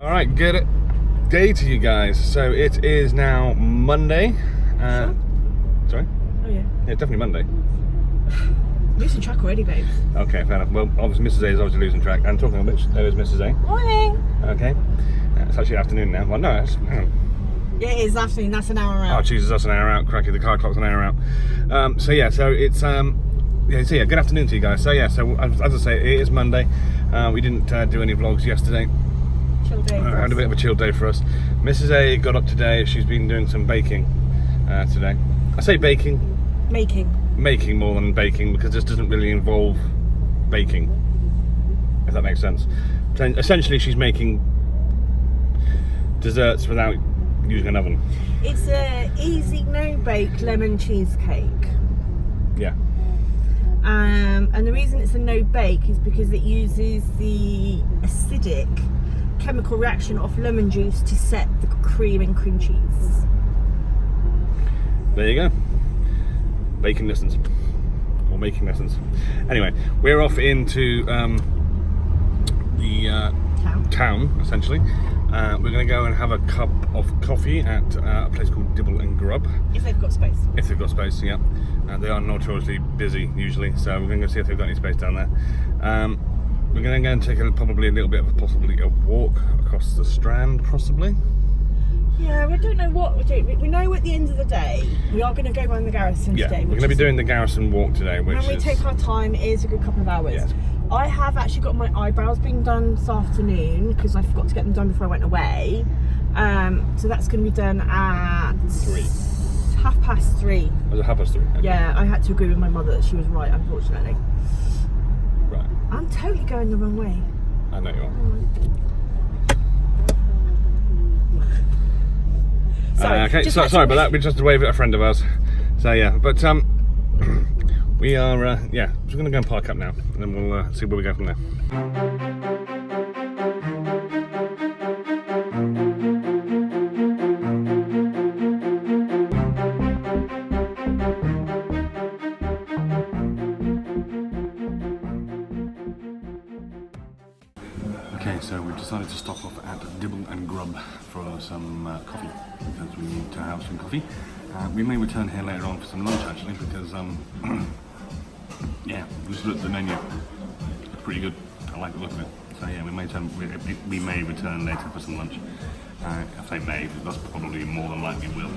Alright, good day to you guys. So it is now Monday. Sure. Sorry? Oh yeah. Yeah, definitely Monday. Losing track already, babes. Okay, fair enough. Well, obviously Mrs. A is obviously losing track. And talking of which, there is Mrs. A. Morning. Okay. It's actually afternoon now. Well, no, hang on. Yeah, it is afternoon. That's an hour out. Oh, Jesus, that's an hour out. Cracky, the car clock's an hour out. So it's good afternoon to you guys. So as I say, it is Monday. We didn't do any vlogs yesterday. Chill day. I had a bit of a chill day for us. Mrs. A got up today. She's been doing some baking today. I say baking. Making more than baking, because this doesn't really involve baking, if that makes sense. Essentially, she's making desserts without using an oven. It's a easy no-bake lemon cheesecake. Yeah. And the reason it's a no-bake is because it uses the acidic chemical reaction of lemon juice to set the cream and cream cheese. There you go. Baking lessons. Or making lessons. Anyway, we're off into the town, essentially. We're going to go and have a cup of coffee at a place called Dibble and Grub. If they've got space. If they've got space, yeah. They are notoriously busy usually, so we're going to go see if they've got any space down there. We're going to go and take possibly a little bit of a walk across the Strand, possibly. Yeah, we don't know what we're doing. We know at the end of the day, we are going to go around the Garrison today. We're going to be doing the Garrison walk today, which when we take our time, it is a good couple of hours. Yeah. I have actually got my eyebrows being done this afternoon because I forgot to get them done before I went away. So that's going to be done at 3. 3:30. Was it 3:30? Okay. Yeah, I had to agree with my mother that she was right, unfortunately. Right. I'm totally going the wrong way. I know you are. Sorry, sorry about that. We just waved at a friend of ours. So yeah, but we are we're going to go and park up now, and then we'll see where we go from there. Okay, so we've decided to stop off at Dibble and Grub for some coffee, because we need to have some coffee. We may return here later on for some lunch actually, because just looked at the menu. It's pretty good. I like the look of it. So yeah, we may return later for some lunch. If I may, that's probably more than likely will,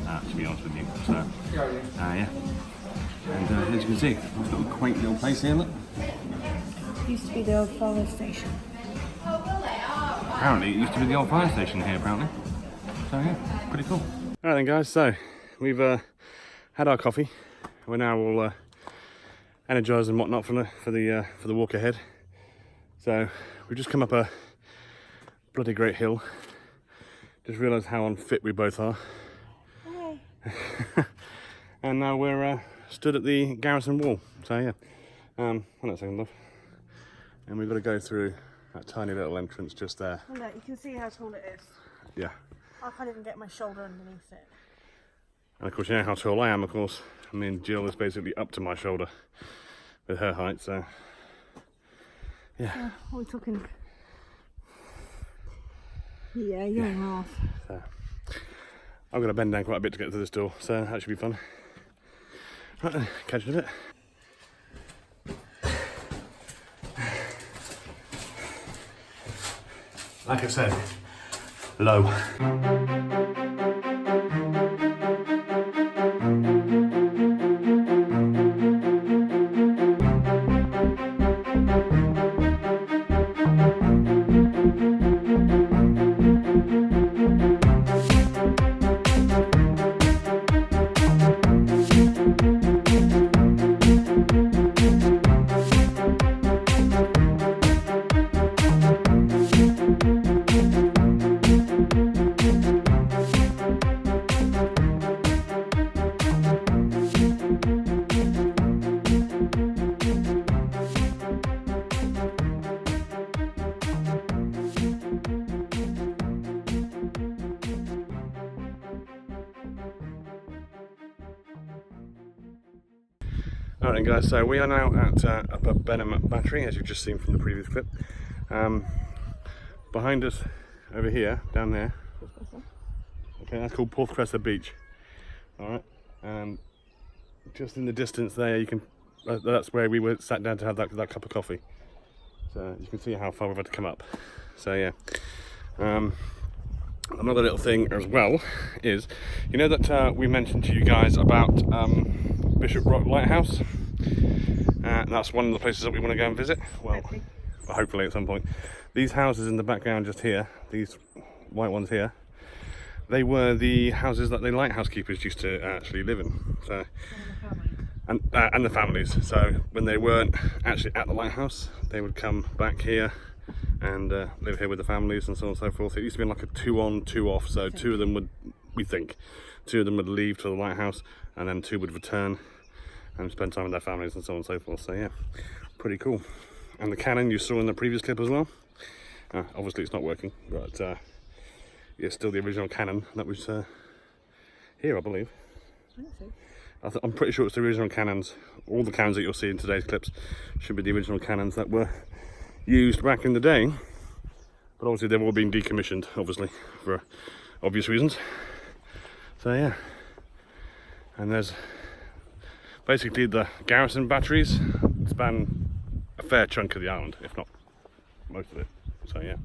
to be honest with you. So yeah. And as you can see, we've got a quaint little place here, look. Used to be the old fire station. Apparently, it used to be the old fire station here, apparently. So yeah, pretty cool. Alright then guys, so we've had our coffee. We're now all energised and whatnot for the walk ahead. So we've just come up a bloody great hill. Just realised how unfit we both are. Hey. And now we're stood at the Garrison wall. So yeah, hold on a second, love. And we've got to go through that tiny little entrance just there. Oh, look, you can see how tall it is. Yeah. I can't even get my shoulder underneath it. And of course, you know how tall I am, of course. I mean, Jill is basically up to my shoulder with her height, so yeah. What are we talking? Yeah, you're in half. So, I'm going to bend down quite a bit to get to this door, so that should be fun. Right then, catch you in a bit. Like I said, low. Alright guys, so we are now at Upper Benham Battery, as you've just seen from the previous clip. Behind us over here, down there. Okay, that's called Porthcressa Beach. All right, and just in the distance there, you can. That's where we were sat down to have that cup of coffee. So you can see how far we've had to come up. So yeah. Another little thing as well is, you know that we mentioned to you guys about Bishop Rock Lighthouse. That's one of the places that we want to go and visit. Well, hopefully at some point. These houses in the background just here, these white ones here, they were the houses that the lighthouse keepers used to actually live in. So, and the families. So when they weren't actually at the lighthouse, they would come back here and live here with the families and so on and so forth. It used to be like a 2-on, 2-off. So two of them would, we think, two of them would leave to the lighthouse, and then two would return and spend time with their families and so on and so forth. So yeah, pretty cool. And the cannon you saw in the previous clip as well. Obviously it's not working, but it's still the original cannon that was here, I believe. I think so. I'm pretty sure it's the original cannons. All the cannons that you'll see in today's clips should be the original cannons that were used back in the day. But obviously they've all been decommissioned, obviously, for obvious reasons. So yeah. And there's basically the Garrison batteries span a fair chunk of the island, if not most of it. So yeah.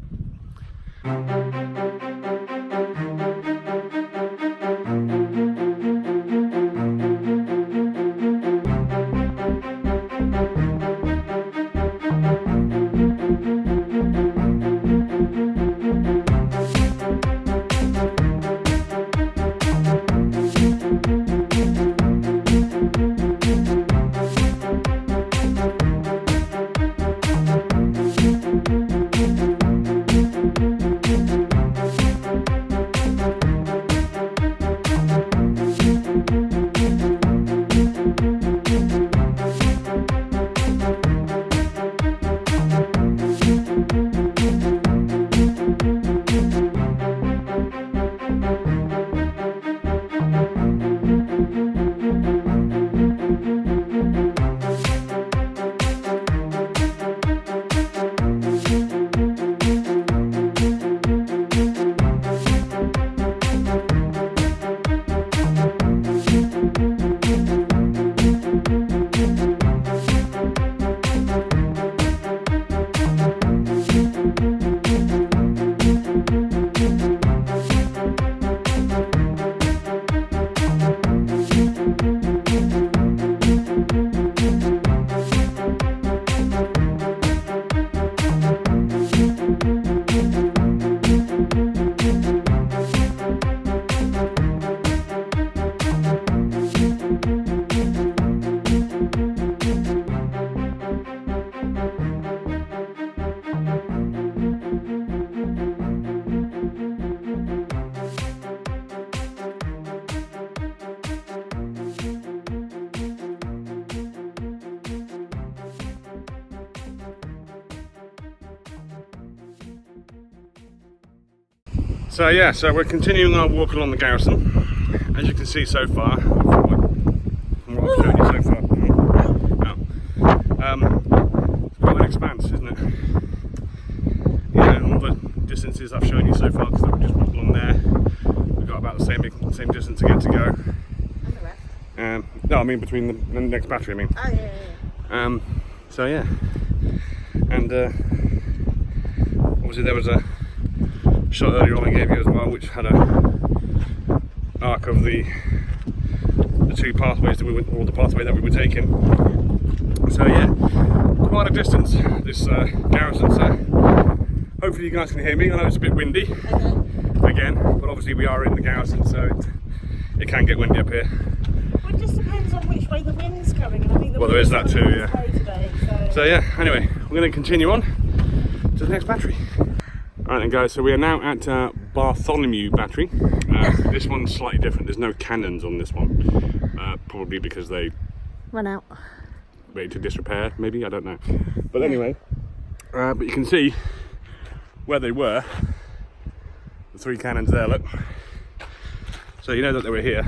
So yeah, so we're continuing our walk along the Garrison. As you can see so far, from what I've shown you so far, it's quite an expanse, isn't it? Yeah, all the distances I've shown you so far, because we just walked along there, we've got about the same distance again to go. And the rest? No, I mean between the next battery, I mean. Oh yeah. So yeah, and obviously there was a shot earlier on I gave you as well, which had a arc of the two pathways that we went, or the pathway that we were taking. So yeah, quite a distance, this Garrison. So hopefully you guys can hear me. I know it's a bit windy again, but obviously we are in the Garrison, so it can get windy up here. Well, it just depends on which way the wind's coming, and I think well, there is that too, yeah. Today, so yeah, anyway, we're going to continue on to the next battery. Alright then guys, so we are now at Bartholomew Battery. This one's slightly different, there's no cannons on this one. Probably because they run out. Ready to disrepair, maybe, I don't know. But anyway, but you can see where they were. The three cannons there, look. So you know that they were here.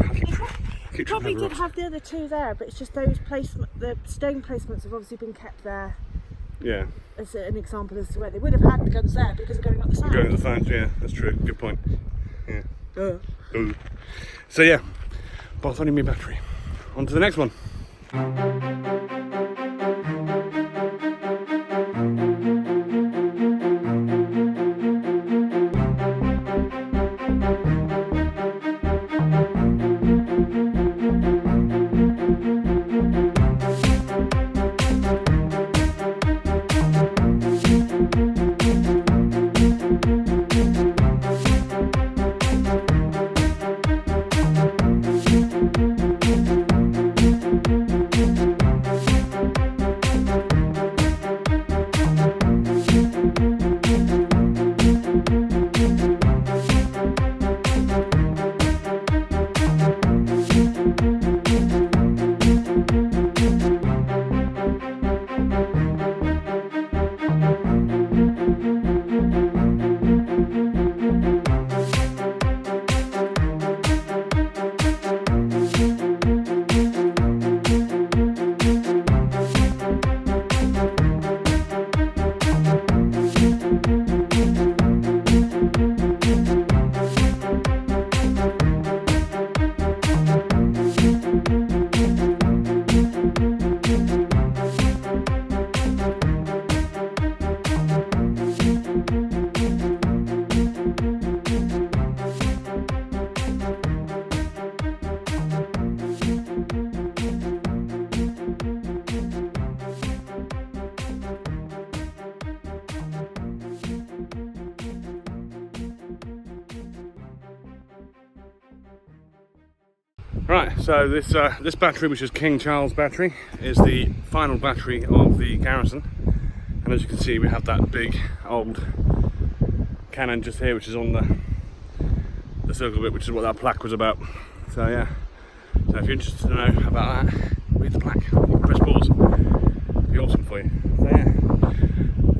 You probably did have the other two there, but it's just those placements, the stone placements have obviously been kept there Yeah. As an example as to where they would have had the guns there because of going up the side. Going up the sides, yeah, that's true. Good point. Yeah. Ooh. So yeah, Bartholomew battery. On to the next one. Right, so this battery, which is King Charles battery, is the final battery of the Garrison, and as you can see we have that big old cannon just here, which is on the circle bit, which is what that plaque was about. So yeah, so if you're interested to know about that, read the plaque, you can press pause, it'll be awesome for you. So yeah,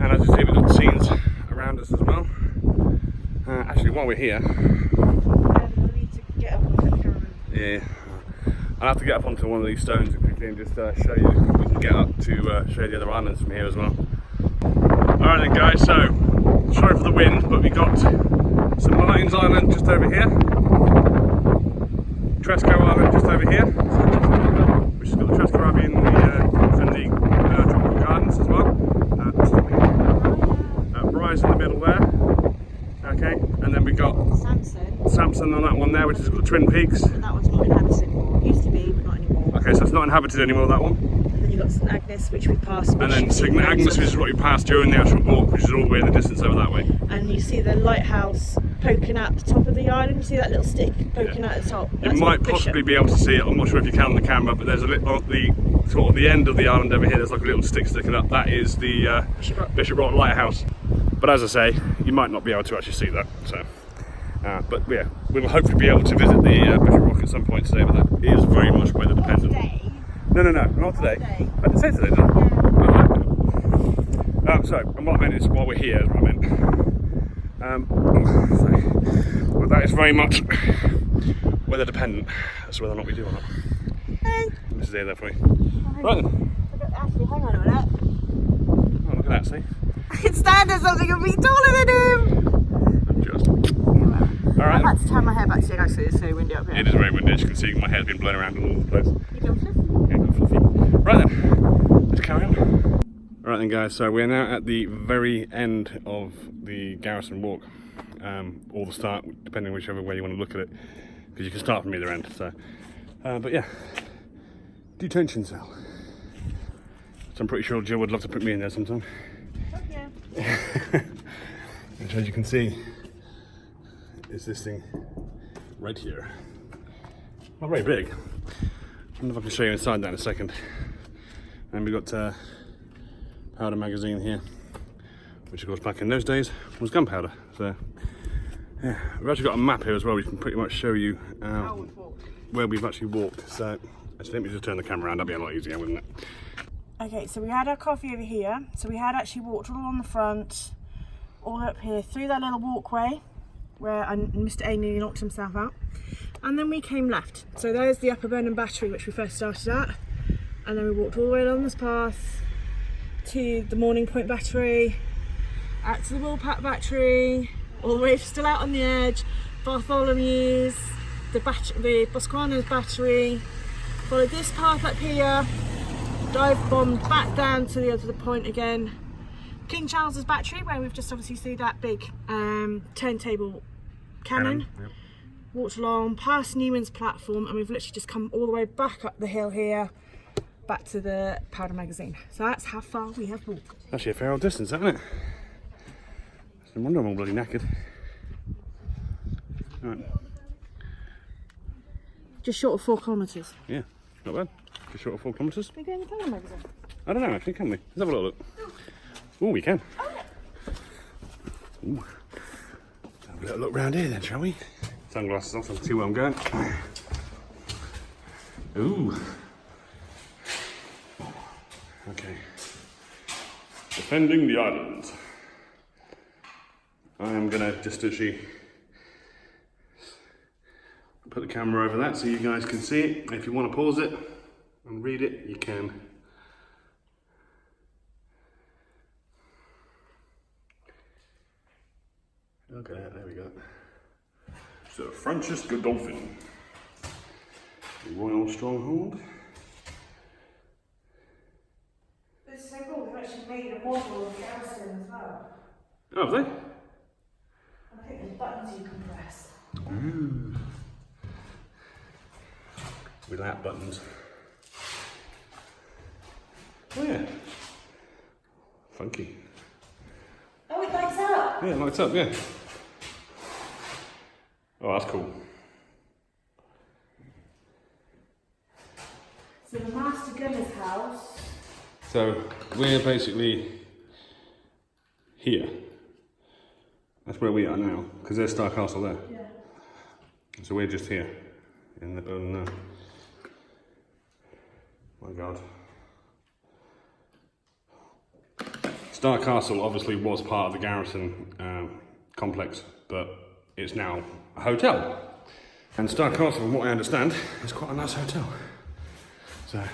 and as you see we've got the scenes around us as well. Actually, while we're here, yeah, I'll have to get up onto one of these stones quickly and just show you. We can get up to show you the other islands from here as well. Alright then guys, so sorry for the wind, but we got St Martin's Island just over here, Tresco Island just over here, which has got the Tresco Abbey and the tropical gardens as well. Bry's in the middle there, okay, and then we got Samson on that one there, which has got the Twin Peaks. But that one's not inhabited anymore. Used to be, but not anymore. Okay, so it's not inhabited anymore, that one. And then you've got St Agnes, which we passed. And then St Agnes, which is what you passed during the actual walk, which is all the way in the distance over that way. And you see the lighthouse poking out the top of the island. You see that little stick poking out the top. You might possibly be able to see it. I'm not sure if you can on the camera, but there's a little on the sort of the end of the island over here. There's like a little stick sticking up. That is the Bishop Rock Lighthouse. But as I say, you might not be able to actually see that. So. But yeah, we'll hopefully be able to visit the Bishop Rock at some point today, but that is very much weather dependent. No, not today. I didn't say today, did I? Oh, sorry, and what I meant is while we're here is what I meant. Well, that is very much weather dependent as to whether or not we do or not. Hey. This is there for you. Right then. Actually, hang on a minute. Oh, look at that, see? I can stand there something and be taller than him! Alright. I've had to turn my hair back to you actually, it's so windy up here. It is very windy, as you can see, my hair's been blown around all over the place. You feel fluffy? Yeah, got fluffy. Right then, let's carry on. Alright then guys, so we're now at the very end of the Garrison walk, or the start, depending whichever way you want to look at it, because you can start from either end. So, but yeah, detention cell. So I'm pretty sure Jill would love to put me in there sometime. Oh yeah. Which, as you can see, is this thing right here. Not very big. I wonder if I can show you inside that in a second. And we've got powder magazine here, which of course back in those days was gunpowder. So yeah, we've actually got a map here as well, which can pretty much show you where we've actually walked. So actually, let me just turn the camera around, that'd be a lot easier, wouldn't it? Okay, so we had our coffee over here. So we had actually walked all on the front, all up here, through that little walkway, where Mr. A nearly knocked himself out, and then we came left. So there's the Upper Burnham Battery, which we first started at, and then we walked all the way along this path to the Morning Point battery, out to the Woolpack battery, all the way still out on the edge, Bartholomew's, the Boscaano's battery, followed this path up here, dive bombed back down to the other point again, King Charles's battery, where we've just obviously seen that big turntable cannon. Yep. Walked along past Newman's platform, and we've literally just come all the way back up the hill here, back to the powder magazine. So that's how far we have walked. Actually a fair old distance, isn't it? No wonder I'm all bloody knackered. Right. Just short of 4 kilometres. Yeah, not bad. Just short of 4 kilometres. Can we go in the powder magazine? I don't know actually, can we? Let's have a little look. Oh, we can. Ooh. Have a little look round here then, shall we? Sunglasses off so I can see where I'm going. Ooh. Okay. Defending the island. I am gonna just actually put the camera over that so you guys can see it. If you want to pause it and read it, you can. Look at that, there we go. So, Francis Godolphin, the Royal Stronghold. It's so cool, they've actually made a model of Garrison as well. Oh, have they? I think there's buttons you can press. Ooh. Without buttons. Oh yeah. Funky. Oh, it lights up! Yeah, it lights up, yeah. Oh, that's cool. So the Master Gunner's house. So we're basically here. That's where we are now, because there's Star Castle there. Yeah. So we're just here in the building now. My God. Star Castle obviously was part of the Garrison complex, but it's now a hotel. And Star Castle, from what I understand, is quite a nice hotel. So,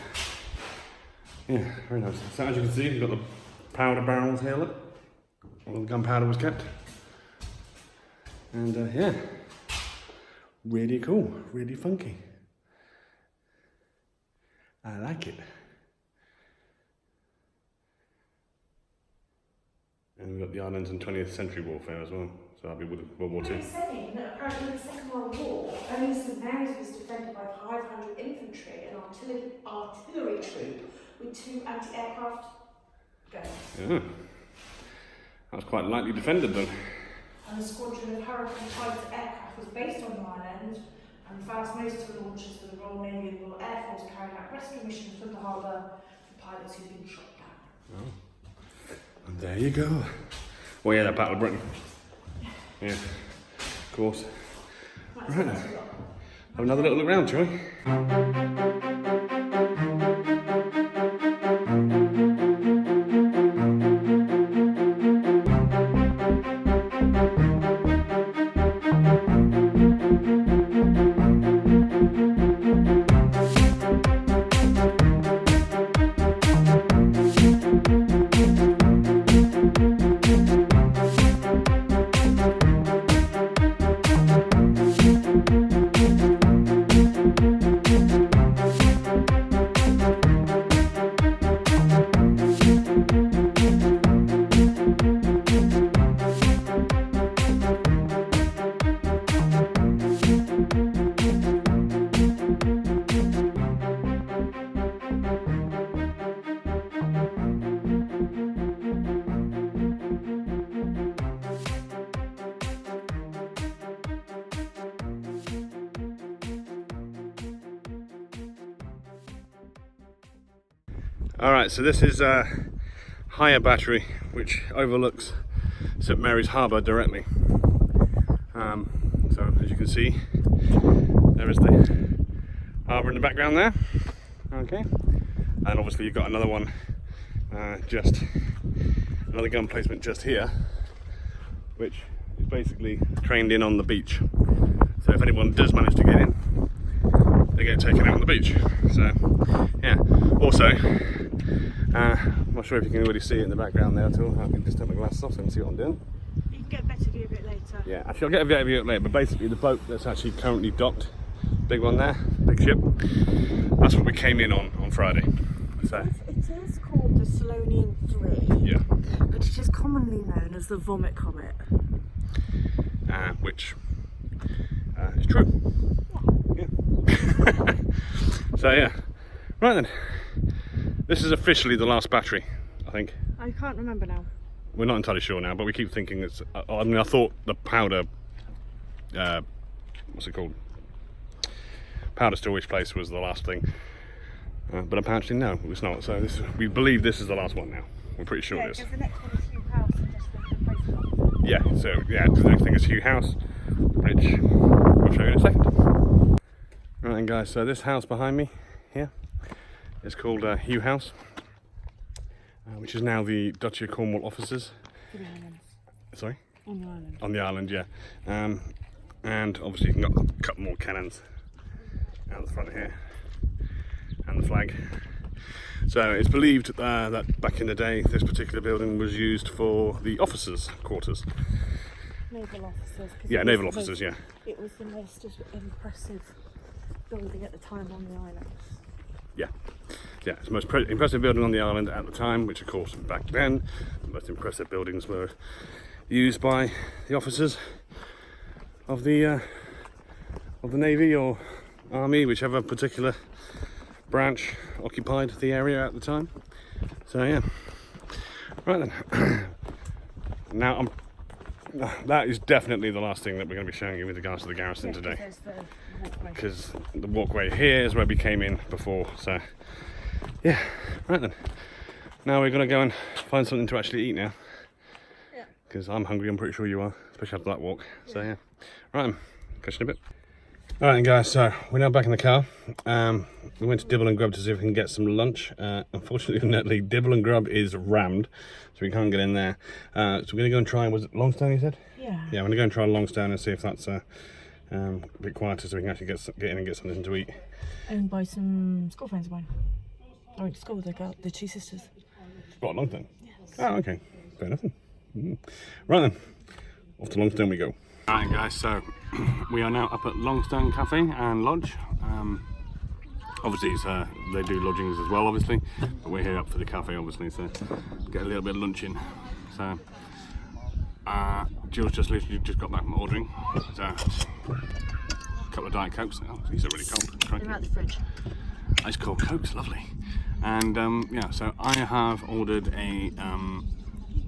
yeah, very nice. So as you can see, you've got the powder barrels here, look. All the gunpowder was kept. And yeah, really cool, really funky. I like it. And we've got the islands in 20th century warfare as well. So I'll be with World War II. They're saying that apparently in the Second World War, only St Mary's was defended by 500 infantry and artillery troop with 2 anti-aircraft guns. Yeah. That was quite lightly defended then. And the squadron of Hurricane type aircraft was based on the island and fast most of the launches of the Royal Navy and Royal Air Force carried out rescue missions from the harbour for pilots who'd been shot down. Oh. And there you go. Well, yeah, that Battle of Britain. Yeah, of course. Right now, have another little look round, shall we? Alright, so this is a higher battery which overlooks St Mary's Harbour directly. So as you can see, there is the harbour in the background there. Okay, and obviously you've got another one, another gun placement just here, which is basically trained in on the beach. So if anyone does manage to get in, they get taken out on the beach. So yeah, also I'm not sure if you can really see it in the background there at all. I can just take my glasses off so I can see what I'm doing. You can get a better view of it later. Yeah, actually I'll get a better view of it later, but basically the boat that's actually currently docked, big one there, big ship, that's what we came in on Friday. So It is called the Scilly 3. yeah. But it is commonly known as the Vomit Comet. Which is true. Yeah. So yeah. Right then. This is officially the last battery, I think. I can't remember now. We're not entirely sure now, but we keep thinking it's. I mean, I thought the powder. What's it called? Powder storage place was the last thing, but apparently no, it's not. So we believe this is the last one now. We're pretty sure it is. Because the next one is Hugh House and just the replacement. Yeah. So yeah, the next thing is Hugh House, which we'll show you in a second. Right then, guys. So this house behind me here is called Hugh House. Which is now the Duchy of Cornwall offices. For the islands. Sorry? On the island. On the island, yeah. And obviously you can got a couple more cannons out the front here. And the flag. So it's believed that back in the day this particular building was used for the officers' quarters. Naval officers. Yeah, naval officers, yeah. It was the most impressive building at the time on the island. Yeah. Yeah, it's the most impressive building on the island at the time, which of course back then the most impressive buildings were used by the officers of the Navy or Army, whichever particular branch occupied the area at the time. So yeah. Right then. Now that is definitely the last thing that we're going to be showing you with regards to the Garrison today. Because the walkway here is where we came in before, so yeah. Right then, now we're gonna go and find something to actually eat now, because I'm hungry. I'm pretty sure you are, especially after that walk. So yeah, right then, catch you in a bit. All right then, guys, so we're now back in the car. We went to Dibble and Grub to see if we can get some lunch. Unfortunately, Dibble and Grub is rammed, so we can't get in there. So we're gonna go and try, was it Longstone you said? Yeah. Yeah, I'm gonna go and try Longstone and see if that's a bit quieter, so we can actually get in and get something to eat. And buy some school friends of mine. I went to school with the two sisters. What, Longstone? Yes. Oh, okay. Fair enough. Right then, off to Longstone we go. Alright guys, so we are now up at Longstone Cafe and Lodge. Obviously it's, they do lodgings as well, obviously, but we're here up for the cafe, obviously, so get a little bit of lunch in. So Jill's just literally just got back from ordering, so a couple of Diet Cokes. Oh, these are really cold. They're out the fridge. Ice cold Cokes, lovely. And yeah, so I have ordered a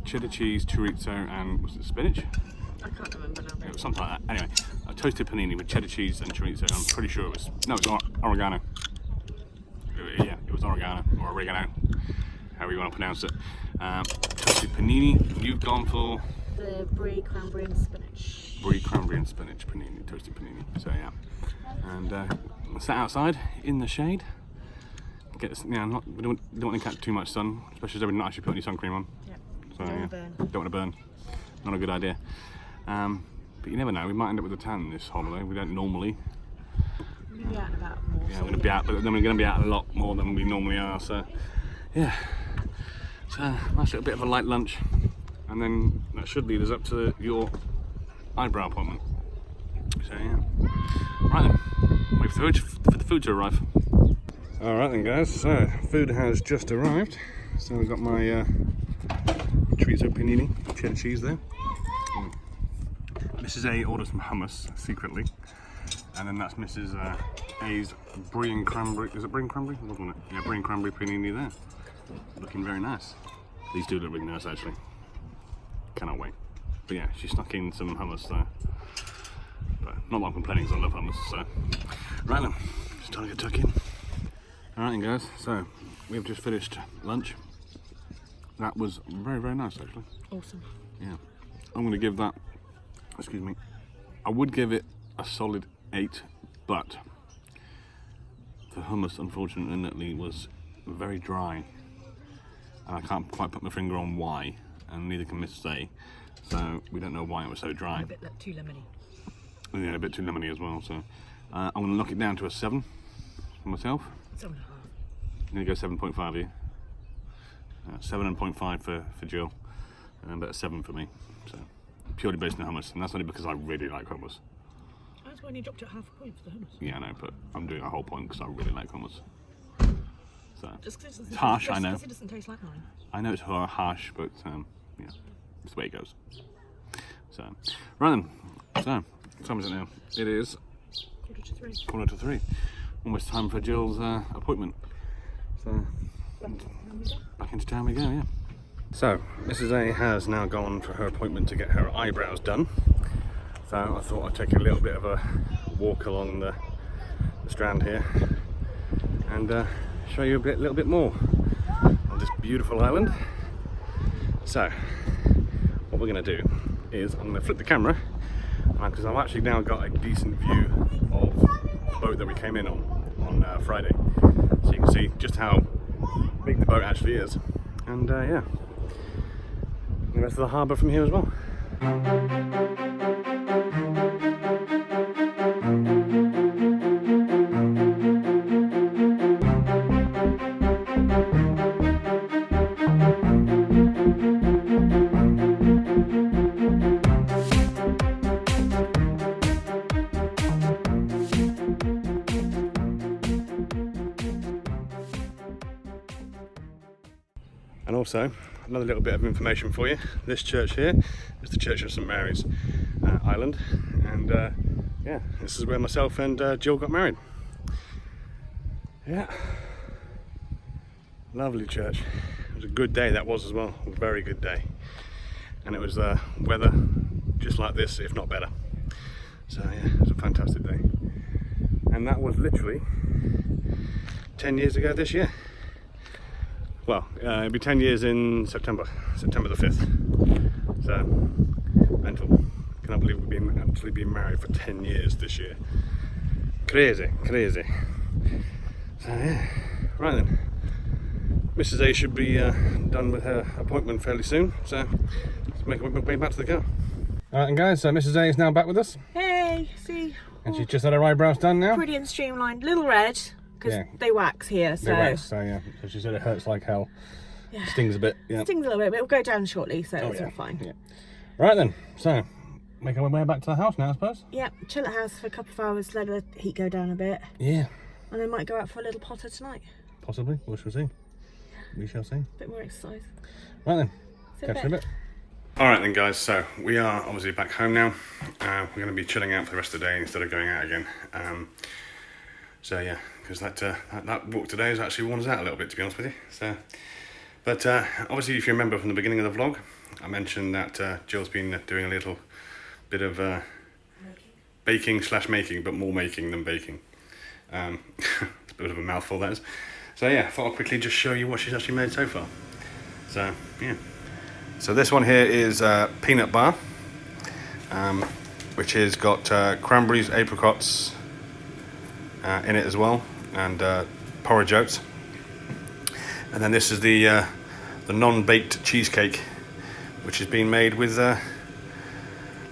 cheddar cheese chorizo and was it spinach? I can't remember now. It was something like that. Anyway, a toasted panini with cheddar cheese and chorizo. I'm pretty sure it was, no, it was oregano. Yeah, it was oregano or oregano, however you want to pronounce it. Toasted panini. You've gone for the brie, cranberry and spinach. Brie, cranberry and spinach panini, toasted panini. So yeah, and sat outside in the shade. We don't want to catch too much sun, especially as we're not actually putting any sun cream on. Yep. So Don't yeah, want to burn. don't want to burn. Not a good idea. But you never know. We might end up with a tan this holiday. We don't normally. We'll be out and about more. Yeah, we're gonna be out, but then we're gonna be out a lot more than we normally are. So yeah, so nice little bit of a light lunch, and then that should lead us up to your eyebrow appointment. So yeah, right then, wait for the food to arrive. All right then, guys. So food has just arrived. So we've got my chorizo panini, cheddar cheese there. Mrs. A ordered some hummus secretly, and then that's Mrs. A's brie and cranberry. Is it brie and cranberry? Wasn't it? Yeah, brie and cranberry panini there. Looking very nice. These do look really nice actually. Cannot wait. But yeah, she snuck in some hummus there. But not that I'm complaining because I love hummus. So right then, just trying to get tucked in. Alright then, guys. So we've just finished lunch. That was very, very nice actually. Awesome. Yeah. I'm going to give that, excuse me, I would give it a solid 8, but the hummus unfortunately was very dry, and I can't quite put my finger on why, and neither can Mrs. A, so we don't know why it was so dry. A bit too lemony. Yeah, a bit too lemony as well, so I'm going to knock it down to a 7 for myself. 7.5. I'm going to go 7.5 here. 7.5 for Jill, but a 7 for me. So purely based on hummus, and that's only because I really like hummus. That's when you dropped it half a point for the hummus. Yeah, I know, but I'm doing a whole point because I really like hummus. So just it's harsh, I know. It doesn't taste like mine. I know it's harsh, but yeah, it's the way it goes. So, right then. So, what time is it now? It is 2:45. 2:45. Almost time for Jill's appointment. So, back into town we go, yeah. So, Mrs. A has now gone for her appointment to get her eyebrows done. So, I thought I'd take a little bit of a walk along the strand here and show you a little bit more of this beautiful island. So, what we're going to do is I'm going to flip the camera because I've actually now got a decent view of the boat that we came in on Friday. So you can see just how big the boat actually is. And yeah, the rest of the harbour from here as well. And also, another little bit of information for you. This church here is the Church of St Mary's Island, and yeah, this is where myself and Jill got married. Yeah, lovely church. It was a good day, that was as well, a very good day. And it was weather just like this, if not better. So yeah, it was a fantastic day. And that was literally 10 years ago this year. Well, it'll be 10 years in September the 5th. So, mental. Cannot believe we've actually been married for 10 years this year. Crazy, crazy. So yeah, right then. Mrs. A should be done with her appointment fairly soon, so let's make our way back to the car. Alright then guys, so Mrs. A is now back with us. Hey, see? And she's just had her eyebrows done now. Pretty and streamlined. Little red. Because they wax here, so... They wax, so yeah. So she said it hurts like hell. Yeah. Stings a bit, yeah. Stings a little bit, but it'll go down shortly, so it's all fine. Yeah. Right then, so, make our way back to the house now, I suppose? Yeah, chill at the house for a couple of hours, let the heat go down a bit. Yeah. And then might go out for a little potter tonight. Possibly, we shall see. We shall see. Bit more exercise. Right then, catch you in a bit. Alright then guys, so we are obviously back home now. We're going to be chilling out for the rest of the day instead of going out again. So yeah, because that walk today has actually worn us out a little bit, to be honest with you. So, but obviously, if you remember from the beginning of the vlog, I mentioned that Jill's been doing a little bit of baking/making, but more making than baking. It's a bit of a mouthful, that is. So yeah, I thought I'd quickly just show you what she's actually made so far. So yeah, so this one here is peanut bar, which has got cranberries, apricots. In it as well, and porridge oats. And then this is the non-baked cheesecake, which has been made with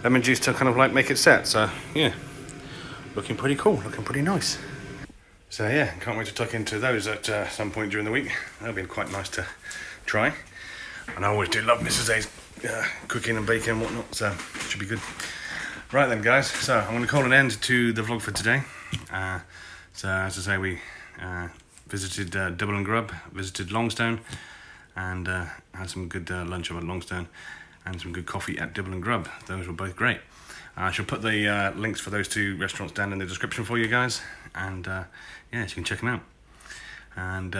lemon juice to kind of like make it set. So yeah, looking pretty cool, looking pretty nice. So yeah, can't wait to tuck into those at some point during the week. That'll be quite nice to try. And I always do love Mrs. A's cooking and baking and whatnot, so it should be good. Right then guys, so I'm going to call an end to the vlog for today. So as I say, we visited Double and Grub, visited Longstone, and had some good lunch at Longstone and some good coffee at Double and Grub. Those were both great. I shall put the links for those two restaurants down in the description for you guys, and yeah, so you can check them out. And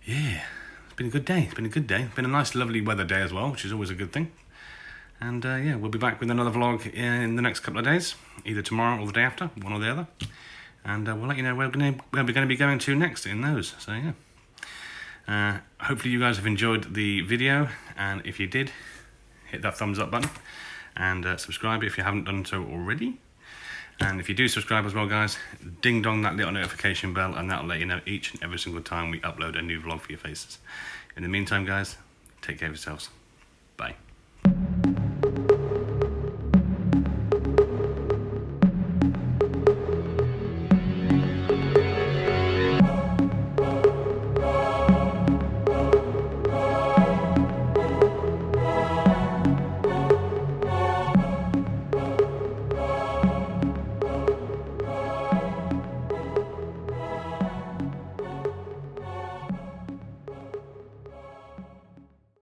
yeah, it's been a good day. It's been a good day. It's been a nice, lovely weather day as well, which is always a good thing. And yeah, we'll be back with another vlog in the next couple of days, either tomorrow or the day after, one or the other. And we'll let you know where we're going to be going to next in those. So yeah, hopefully you guys have enjoyed the video, and if you did, hit that thumbs up button and subscribe if you haven't done so already. And if you do subscribe as well, guys, ding dong that little notification bell, and that'll let you know each and every single time we upload a new vlog for your faces. In the meantime, guys, take care of yourselves. Bye.